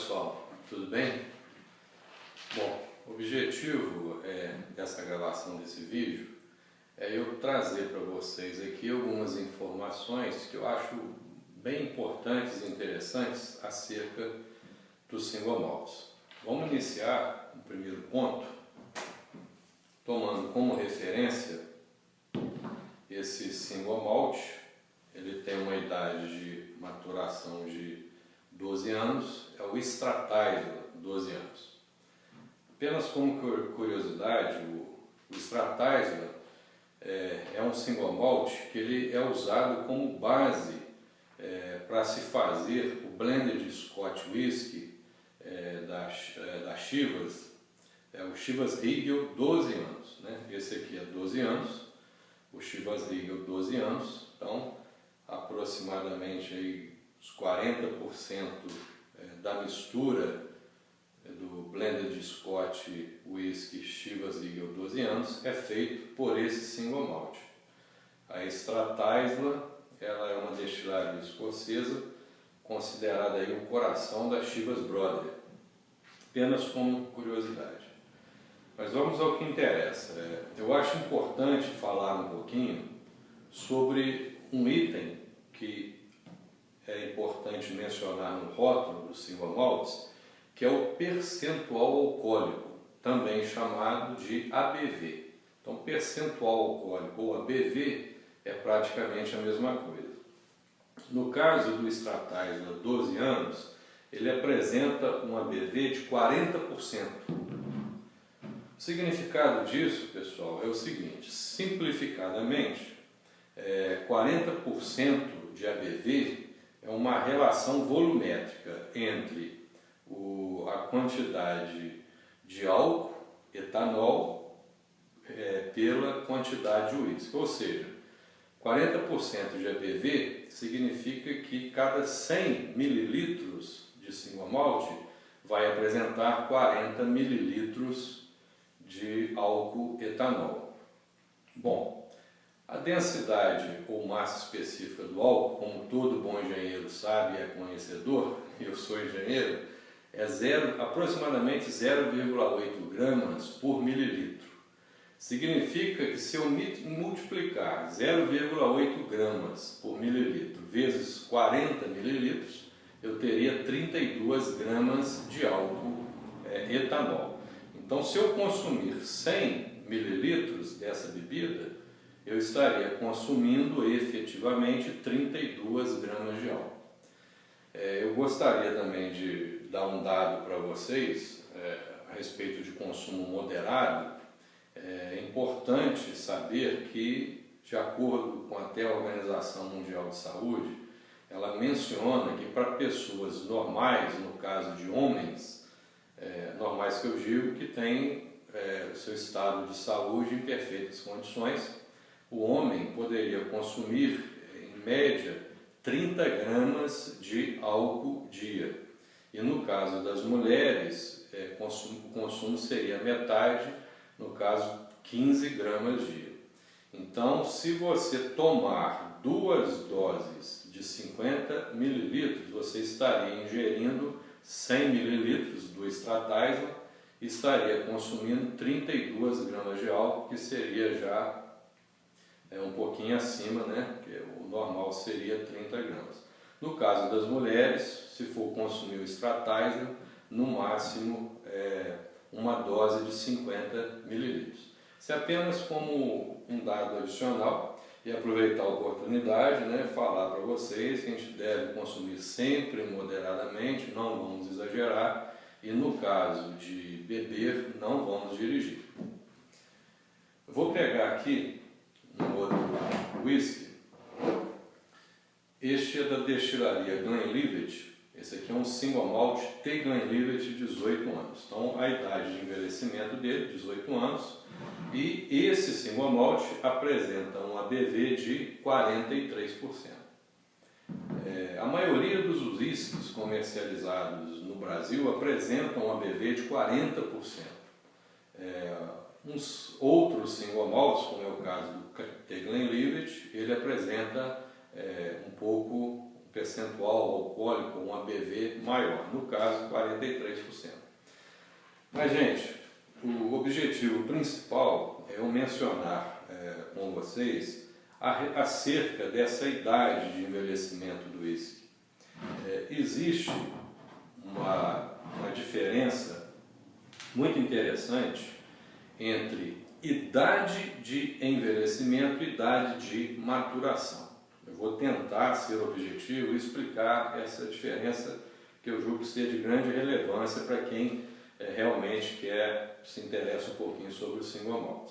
pessoal, tudo bem? Bom, o objetivo dessa gravação desse vídeo é eu trazer para vocês aqui algumas informações que eu acho bem importantes e interessantes acerca dos single malts. Vamos iniciar no primeiro ponto, tomando como referência esse single malt. Ele tem uma idade de maturação de 12 anos, é o Strata Isla, 12 anos. Apenas como curiosidade, o Strata Isla é um single malt que ele é usado como base para se fazer o blended Scotch Whisky da Chivas, o Chivas Regal 12 anos. Né? Esse aqui é 12 anos, o Chivas Regal 12 anos, então aproximadamente aí, os 40% da mistura do blended Scotch Whisky Chivas Regal 12 anos é feito por esse single malt. A Strata Isla, ela é uma destilaria escocesa considerada aí o coração da Chivas Brothers, apenas como curiosidade. Mas vamos ao que interessa. Eu acho importante falar um pouquinho sobre um item que é importante mencionar no rótulo dos single malts, que é o percentual alcoólico, também chamado de ABV. Então, percentual alcoólico ou ABV é praticamente a mesma coisa. No caso do Strata Isla 12 anos, ele apresenta um ABV de 40%. O significado disso, pessoal, é o seguinte: simplificadamente, 40% de ABV é uma relação volumétrica entre a quantidade de álcool, etanol, pela quantidade de uísque. Ou seja, 40% de ABV significa que cada 100 ml de single malt vai apresentar 40 ml de álcool etanol. Bom, a densidade ou massa específica do álcool, como todo bom engenheiro sabe e é conhecedor, eu sou engenheiro, é aproximadamente 0,8 gramas por mililitro. Significa que se eu multiplicar 0,8 gramas por mililitro vezes 40 mililitros, eu teria 32 gramas de álcool etanol. Então, se eu consumir 100 mililitros dessa bebida, eu estaria consumindo efetivamente 32 gramas de álcool. Eu gostaria também de dar um dado para vocês a respeito de consumo moderado. É importante saber que, de acordo com até a Organização Mundial de Saúde, ela menciona que para pessoas normais, no caso de homens, normais que eu digo que têm o seu estado de saúde em perfeitas condições, o homem poderia consumir, em média, 30 gramas de álcool dia. E no caso das mulheres, o consumo seria metade, no caso 15 gramas dia. Então, se você tomar 2 doses de 50 mililitros, você estaria ingerindo 100 mililitros do Strata Isla e estaria consumindo 32 gramas de álcool, que seria já um pouquinho acima, né? Que o normal seria 30 gramas. No caso das mulheres, se for consumir o Strata Isla, no máximo uma dose de 50 mililitros. Isso é apenas como um dado adicional e aproveitar a oportunidade, né, falar para vocês que a gente deve consumir sempre moderadamente, não vamos exagerar e no caso de beber, não vamos dirigir. Eu vou pegar aqui um outro whisky. Este é da destilaria Glenlivet. Esse aqui é um single malt T. Glenlivet de 18 anos. Então a idade de envelhecimento dele, 18 anos. E esse single malt apresenta um ABV de 43%. A maioria dos whiskies comercializados no Brasil apresentam um ABV de 40%. Uns outros single malts, como é o caso do T. Glenlivet, ele apresenta um pouco percentual alcoólico, um ABV maior, no caso 43%. Mas, gente, o objetivo principal é eu mencionar com vocês acerca dessa idade de envelhecimento do uísque. Existe uma diferença muito interessante entre idade de envelhecimento e idade de maturação. Eu vou tentar ser objetivo e explicar essa diferença que eu julgo ser de grande relevância para quem realmente se interessa um pouquinho sobre o single malt.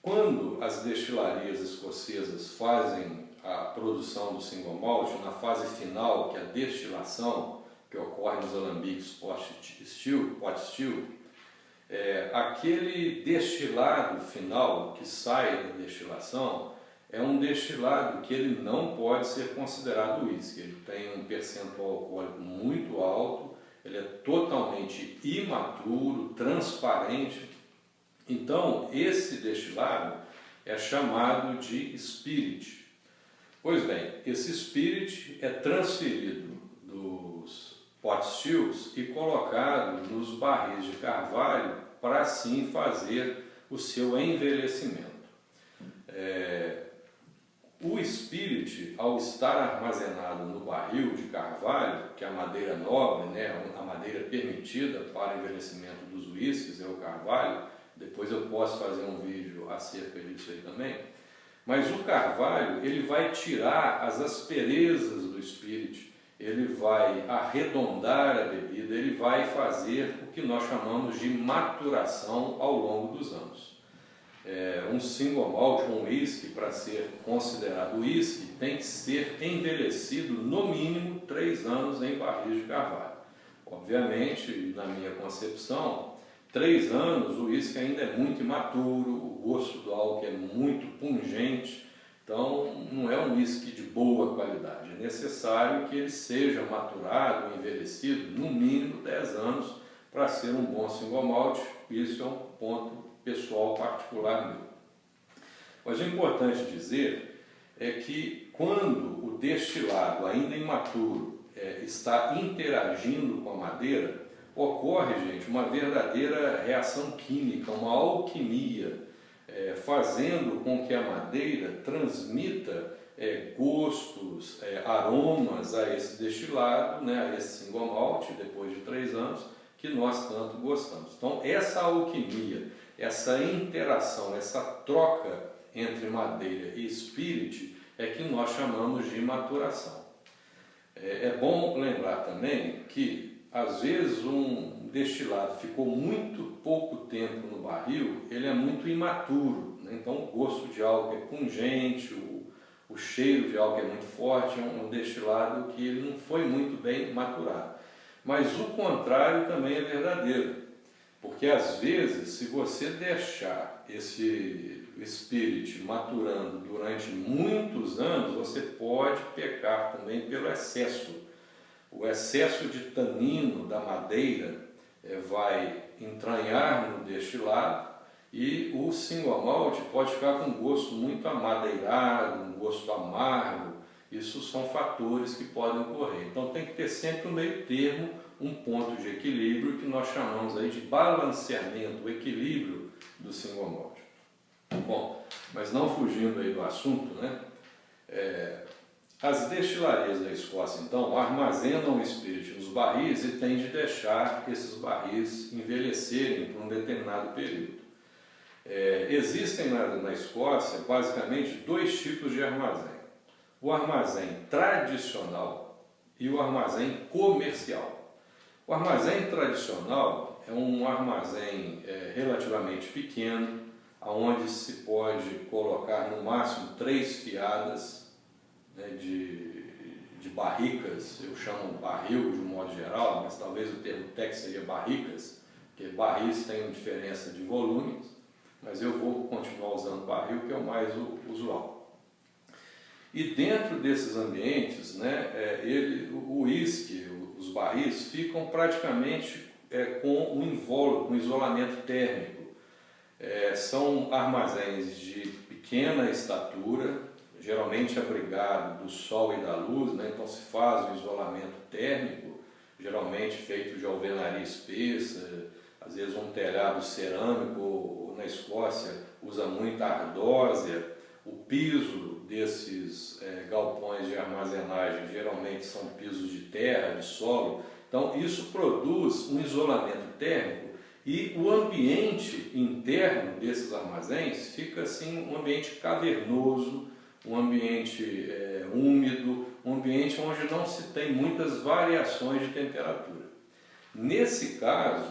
Quando as destilarias escocesas fazem a produção do single malt, na fase final, que é a destilação, que ocorre nos alambiques pot still, aquele destilado final que sai da destilação é um destilado que ele não pode ser considerado uísque. Ele tem um percentual alcoólico muito alto, ele é totalmente imaturo, transparente. Então, esse destilado é chamado de spirit. Pois bem, esse spirit é transferido dos pot stills e colocado nos barris de carvalho para assim fazer o seu envelhecimento. O spirit, ao estar armazenado no barril de carvalho, que é a madeira nobre, a madeira permitida para o envelhecimento dos uísques é o carvalho, depois eu posso fazer um vídeo acerca disso aí também, mas o carvalho ele vai tirar as asperezas do spirit, ele vai arredondar a bebida, ele vai fazer o que nós chamamos de maturação ao longo dos anos. Um single malt, um whisky, para ser considerado whisky, tem que ser envelhecido no mínimo 3 anos em barris de carvalho. Obviamente, na minha concepção, 3 anos o whisky ainda é muito imaturo, o gosto do álcool é muito pungente, então não é um whisky de boa qualidade. É necessário que ele seja maturado, envelhecido, no mínimo 10 anos para ser um bom single malt. Isso é um ponto pessoal particular meu. Mas o importante dizer é que quando o destilado ainda imaturo está interagindo com a madeira, ocorre, gente, uma verdadeira reação química, uma alquimia, fazendo com que a madeira transmita gostos, aromas a esse destilado, a esse single malt, depois de 3 anos, que nós tanto gostamos. Então, essa alquimia, essa interação, essa troca entre madeira e spirit é que nós chamamos de maturação. É bom lembrar também que, às vezes, um destilado ficou muito pouco tempo no barril, ele é muito imaturo, então o gosto de álcool é pungente, o cheiro de álcool é muito forte, é um destilado que ele não foi muito bem maturado. Mas o contrário também é verdadeiro, porque às vezes, se você deixar esse spirit maturando durante muitos anos, você pode pecar também pelo excesso. O excesso de tanino da madeira vai entranhar no destilado e o single malt pode ficar com um gosto muito amadeirado, um gosto amargo. Isso são fatores que podem ocorrer. Então tem que ter sempre um meio termo, um ponto de equilíbrio que nós chamamos aí de balanceamento, o equilíbrio do single malt. Bom, mas não fugindo aí do assunto, as destilarias da Escócia, então, armazenam o spirit nos barris e têm de deixar esses barris envelhecerem por um determinado período. Existem na Escócia, basicamente, 2 tipos de armazém. O armazém tradicional e o armazém comercial. O armazém tradicional é um armazém relativamente pequeno, onde se pode colocar no máximo 3 fiadas de barricas. Eu chamo barril de um modo geral, mas talvez o termo técnico seria barricas, porque barris têm diferença de volumes, mas eu vou continuar usando barril, que é o mais usual. E dentro desses ambientes, o uísque, os barris, ficam praticamente com um invólucro, um isolamento térmico. São armazéns de pequena estatura, geralmente abrigado do sol e da luz, né? Então se faz um isolamento térmico, geralmente feito de alvenaria espessa, às vezes um telhado cerâmico, ou na Escócia usa muita ardósia. O piso desses galpões de armazenagem geralmente são pisos de terra, de solo, então isso produz um isolamento térmico e o ambiente interno desses armazéns fica assim um ambiente cavernoso, um ambiente úmido, um ambiente onde não se tem muitas variações de temperatura. Nesse caso,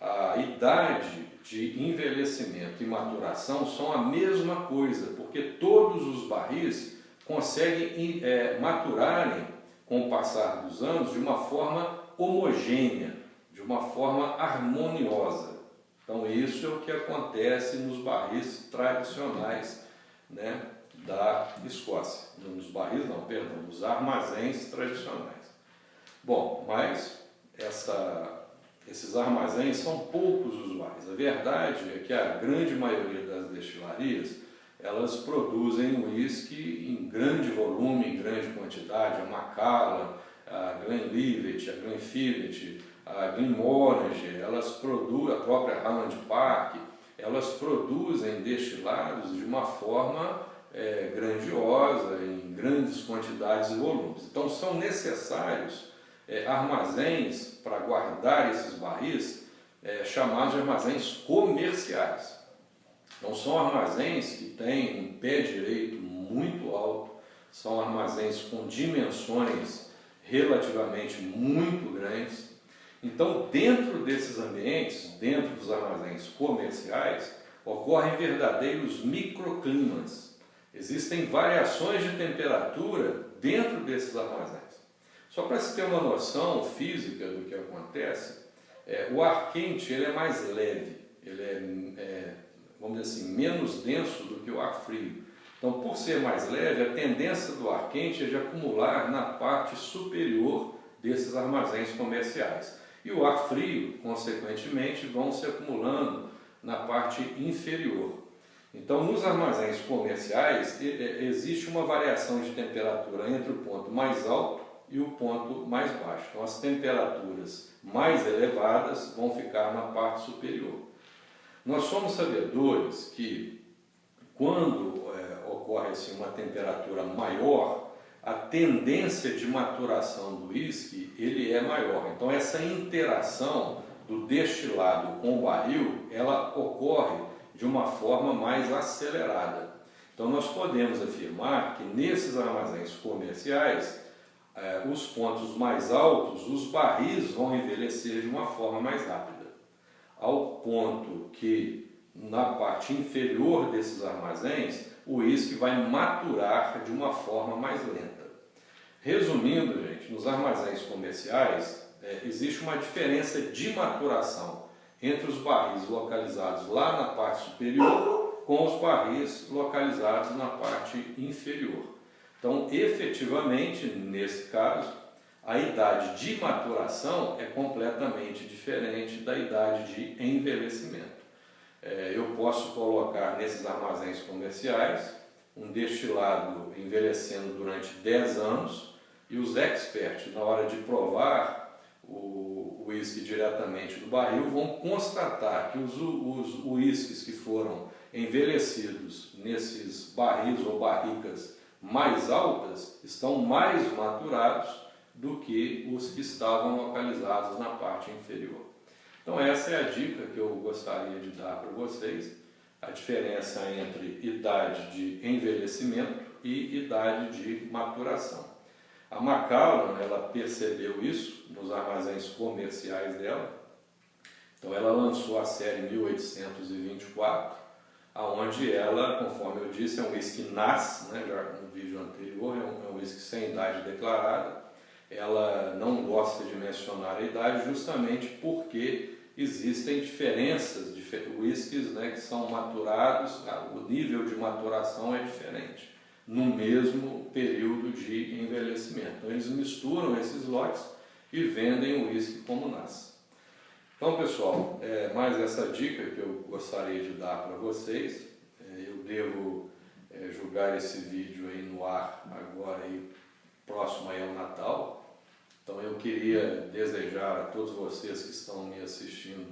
a idade de envelhecimento e maturação são a mesma coisa, porque todos os barris conseguem maturarem com o passar dos anos de uma forma homogênea, de uma forma harmoniosa. Então isso é o que acontece nos barris tradicionais, né, da Escócia. Nos barris não, perdão, nos armazéns tradicionais. Bom, mas esses armazéns são poucos usuários. A verdade é que a grande maioria das destilarias, elas produzem uísque em grande volume, em grande quantidade. A Macallan, a Glenlivet, a Glenfiddich, a Glenmorangie, elas produzem, a própria Highland Park, elas produzem destilados de uma forma grandiosa, em grandes quantidades e volumes. Então são necessários armazéns para guardar esses barris, chamados de armazéns comerciais. Então são armazéns que têm um pé direito muito alto, são armazéns com dimensões relativamente muito grandes. Então dentro desses ambientes, dentro dos armazéns comerciais, ocorrem verdadeiros microclimas. Existem variações de temperatura dentro desses armazéns. Só para se ter uma noção física do que acontece, o ar quente ele é mais leve, ele vamos dizer assim, menos denso do que o ar frio. Então, por ser mais leve, a tendência do ar quente é de acumular na parte superior desses armazéns comerciais. E o ar frio, consequentemente, vão se acumulando na parte inferior. Então, nos armazéns comerciais, existe uma variação de temperatura entre o ponto mais alto e o ponto mais baixo. Então, as temperaturas mais elevadas vão ficar na parte superior. Nós somos sabedores que, quando ocorre assim, uma temperatura maior, a tendência de maturação do uísque ele é maior. Então, essa interação do destilado com o barril, ela ocorre de uma forma mais acelerada. Então, nós podemos afirmar que nesses armazéns comerciais, os pontos mais altos, os barris vão envelhecer de uma forma mais rápida, ao ponto que na parte inferior desses armazéns o uísque vai maturar de uma forma mais lenta. Resumindo, gente, nos armazéns comerciais existe uma diferença de maturação entre os barris localizados lá na parte superior com os barris localizados na parte inferior. Então, efetivamente, nesse caso, a idade de maturação é completamente diferente da idade de envelhecimento. Eu posso colocar nesses armazéns comerciais um destilado envelhecendo durante 10 anos e os experts, na hora de provar o uísque diretamente do barril, vão constatar que os uísques que foram envelhecidos nesses barris ou barricas mais altas estão mais maturados do que os que estavam localizados na parte inferior. Então essa é a dica que eu gostaria de dar para vocês, a diferença entre idade de envelhecimento e idade de maturação. A Macallan, ela percebeu isso nos armazéns comerciais dela, então ela lançou a série 1824, aonde ela, conforme eu disse, é um whisky NAS, né, já no vídeo anterior, é um whisky sem idade declarada. Ela não gosta de mencionar a idade justamente porque existem diferenças de whiskies, né, que são maturados, o nível de maturação é diferente no mesmo período de envelhecimento. Então eles misturam esses lotes e vendem o whisky como NAS. Então, pessoal, mais essa dica que eu gostaria de dar para vocês. Eu devo jogar esse vídeo aí no ar agora aí, próximo aí ao Natal. Então eu queria desejar a todos vocês que estão me assistindo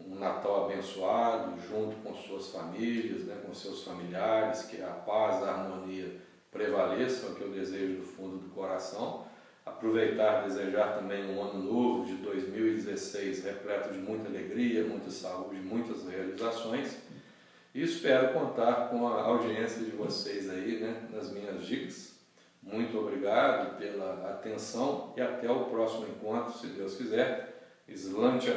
um Natal abençoado, junto com suas famílias, né, com seus familiares, que a paz, a harmonia prevaleçam, é o que eu desejo do fundo do coração. Aproveitar e desejar também um ano novo de 2016 repleto de muita alegria, muita saúde, muitas realizações. E espero contar com a audiência de vocês aí, né, nas minhas dicas. Muito obrigado pela atenção e até o próximo encontro, se Deus quiser. Slante.